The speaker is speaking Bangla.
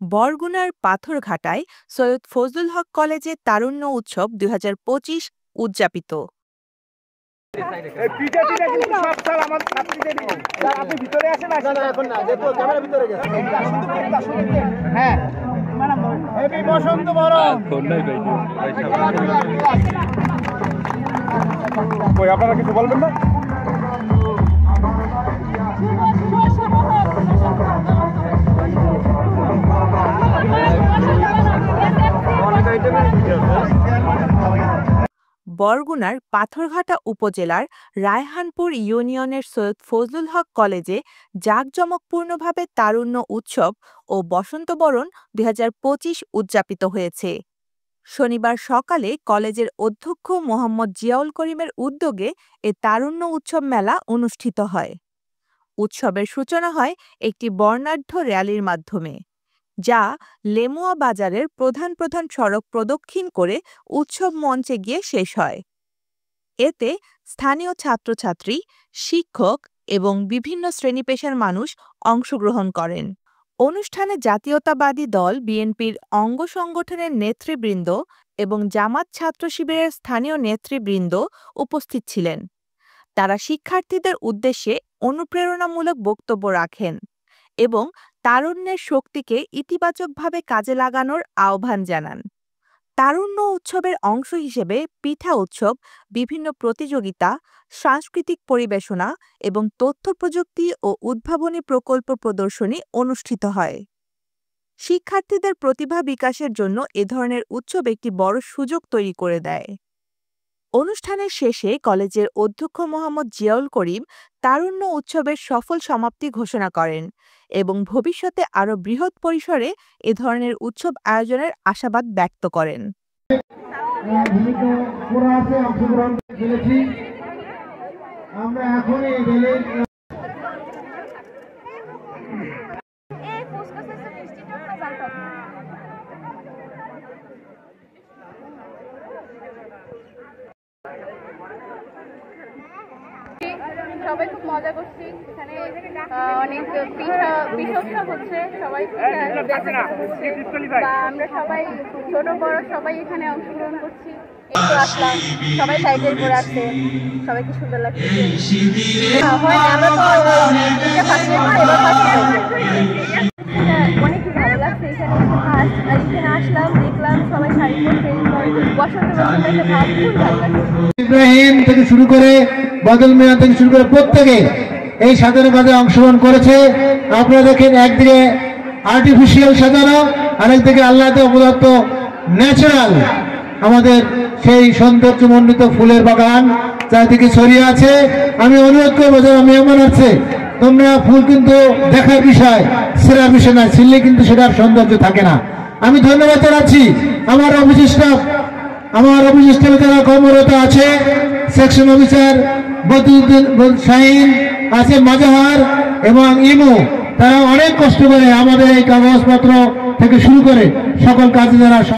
বরগুনার পাথরঘাটায় সৈয়দ ফজলুল হক কলেজে তারুণ্য উৎসব ২০২৫ উদযাপিত। আপনারা কিছু বলবেন না? বরগুনার পাথরঘাটা উপজেলার রায়হানপুর ইউনিয়নের সৈয়দ ফজলুল হক কলেজে জাঁকজমকপূর্ণভাবে তারুণ্য উৎসব ও বসন্তবরণ ২০২৫ উদযাপিত হয়েছে। শনিবার সকালে কলেজের অধ্যক্ষ মোহাম্মদ জিয়াউল করিমের উদ্যোগে এ তারুণ্য উৎসব মেলা অনুষ্ঠিত হয়। উৎসবের সূচনা হয় একটি বর্ণাঢ্য র্যালির মাধ্যমে, যা লেমুয়া বাজারের প্রধান প্রধান সড়ক প্রদক্ষিণ করে উৎসব মঞ্চে গিয়ে শেষ হয়। এতে স্থানীয় ছাত্রছাত্রী, শিক্ষক এবং বিভিন্ন শ্রেণী-পেশার মানুষ অংশগ্রহণ করেন। অনুষ্ঠানে জাতীয়তাবাদী দল বিএনপির অঙ্গ সংগঠনের নেতৃবৃন্দ এবং জামাত ছাত্র শিবিরের স্থানীয় নেতৃবৃন্দ উপস্থিত ছিলেন। তারা শিক্ষার্থীদের উদ্দেশ্যে অনুপ্রেরণামূলক বক্তব্য রাখেন এবং তারুণ্যের শক্তিকে ইতিবাচকভাবে কাজে লাগানোর আহ্বান জানান। তারুণ্য উৎসবের অংশ হিসেবে পিঠা উৎসব, বিভিন্ন প্রতিযোগিতা, সাংস্কৃতিক পরিবেশনা এবং তথ্য প্রযুক্তি ও উদ্ভাবনী প্রকল্প প্রদর্শনী অনুষ্ঠিত হয়। শিক্ষার্থীদের প্রতিভা বিকাশের জন্য এ ধরনের উৎসব একটি বড় সুযোগ তৈরি করে দেয়। অনুষ্ঠানের শেষে কলেজের অধ্যক্ষ মোহাম্মদ জিয়াউল করিম তারুণ্য উৎসবের সফল সমাপ্তি ঘোষণা করেন এবং ভবিষ্যতে আরও বৃহৎ পরিসরে এ ধরনের উৎসব আয়োজনের আশাবাদ ব্যক্ত করেন। সবাই খুব মজা করছি। এখানে অনেক পিঠা উৎসব হচ্ছে, সবাই বা আমরা সবাই ছোট বড় সবাই এখানে অংশগ্রহণ করছি। একটু আসলাম, সবাই সাইকেল করে আসছে, সবাইকে সুন্দর লাগছে। অনেক ভালো লাগছে এখানে আসলাম, দেখলাম সবাই শাড়ি পরছে, বসন্ত বসন্ত ভাব খুব ভালো লাগছে। ইব্রাহিম থেকে শুরু করে বাদল মিয়া থেকে শুরু করে প্রত্যেকে এই সাজানো কাজে অংশগ্রহণ করেছে। আপনারা দেখেন একদিকে আর্টিফিশিয়াল সাজানো, আরেকদিকে আল্লাহ অবদত্ত ন্যাচারাল আমাদের সেই সৌন্দর্যমণ্ডিত ফুলের বাগান চারদিকে ছড়িয়ে আছে। আমি অনুরোধ করবো যারা মেহমান আছে, তোমরা ফুল কিন্তু দেখার বিষয়, সেরা বিষয় না, ছিললে কিন্তু সেটার সৌন্দর্য থাকে না। আমি ধন্যবাদ জানাচ্ছি আমার অফিস স্টাফ, যারা কর্মরত আছে, সেকশন অফিসার বদরুদ্দিন শাহিন আছে, মাজাহার এবং ইমু, তারা অনেক কষ্ট করে আমাদের এই কাগজপত্র থেকে শুরু করে সকল কাজে যারা